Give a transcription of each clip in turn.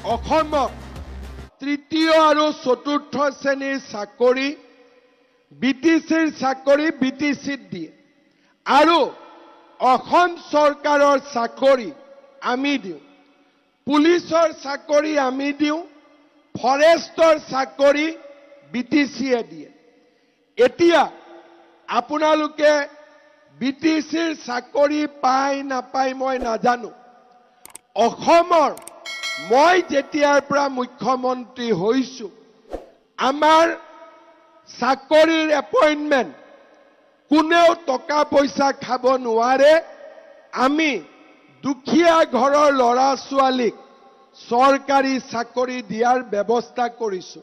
অসমত তৃতীয় আৰু চতুৰ্থ শ্ৰেণীৰ চাকৰি বিটিচিৰ চাকৰি বিটিচিত দিয়ে আৰু অসম চৰকাৰৰ চাকৰি আমি দিওঁ পুলিচৰ চাকৰি আমি দিওঁ ফৰেষ্টৰ চাকৰি বিটিচিয়ে দিয়ে এতিয়া আপোনালোকে বিটিচিৰ চাকৰি পায় নাপায় মই নাজানো অসমৰ মই যেতিয়াৰ পৰা মুখ্যমন্ত্ৰী হৈছো আমাৰ চাকৰিৰ এপইন্টমেন্ট কোনেও টকা পইচা খাব নোৱাৰে আমি দুখীয়া ঘৰৰ লৰা ছোৱালীক চৰকাৰী চাকৰি দিয়াৰ ব্যৱস্থা কৰিছো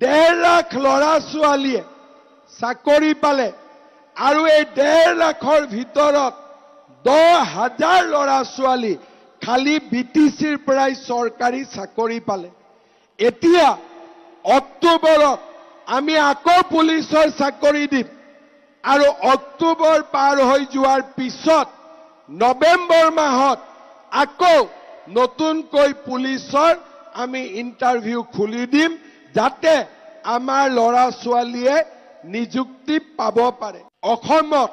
1.5 লাখ লৰা ছোৱালীয়ে চাকৰি পালে আৰু এই 1.5 লাখৰ ভিতৰত 10,000 লৰা ছোৱালী খালি বিটিচিৰ পৰাই চৰকাৰী চাকৰি পালে এতিয়া অক্টোবৰত আমি আকৌ পুলিচৰ চাকৰি দিম আৰু অক্টোবৰ পাৰ হৈ যোৱাৰ পিছত নৱেম্বৰ মাহত আকৌ নতুনকৈ পুলিচৰ আমি ইন্টাৰভিউ খুলি দিম যাতে আমাৰ লৰা ছোৱালীয়ে নিযুক্তি পাব পাৰে অসমত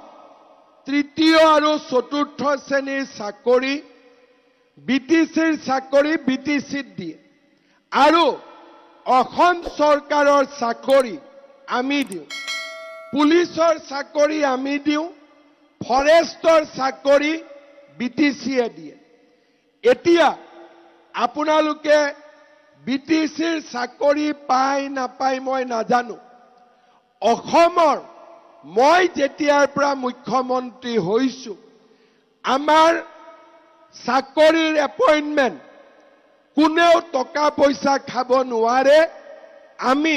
তৃতীয় আৰু চতুৰ্থ শ্ৰেণীৰ চাকৰি বিটিচিৰ চাকৰি বিটিচিত দিয়ে আৰু অসম চৰকাৰৰ চাকৰি আমি দিওঁ পুলিচৰ চাকৰি আমি দিওঁ ফৰেষ্টৰ চাকৰি বিটিচিয়ে দিয়ে এতিয়া আপোনালোকে বিটিচিৰ চাকৰি পায় নাপায় মই নাজানো অসমৰ মই যেতিয়াৰ পৰা মুখ্যমন্ত্ৰী হৈছো আমাৰ চাকৰিৰ এপইন্টমেন্ট কোনেও টকা পইচা খাব নোৱাৰে আমি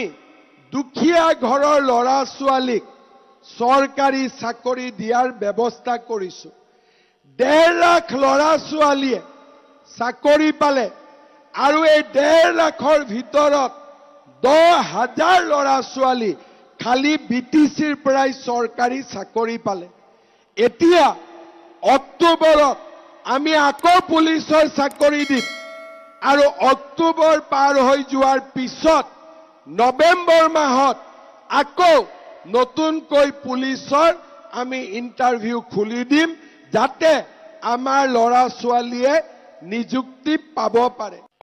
দুখীয়া ঘৰৰ লৰা ছোৱালীক চৰকাৰী চাকৰি দিয়াৰ ব্যৱস্থা কৰিছো 1.5 লাখ লৰা ছোৱালীয়ে চাকৰি পালে আৰু এই 1.5 লাখৰ ভিতৰত 10,000 লৰা ছোৱালী খালি বিটিচিৰ পৰাই চৰকাৰী চাকৰি পালে এতিয়া অক্টোবৰত আমি আকৌ পুলিচৰ চাকৰি দিম আৰু অক্টোবৰ পাৰ হৈ যোৱাৰ পিছত নৱেম্বৰ মাহত আকৌ নতুনকৈ পুলিচৰ আমি ইন্টাৰভিউ খুলি দিম যাতে আমাৰ লৰা ছোৱালীয়ে নিযুক্তি পাব পাৰে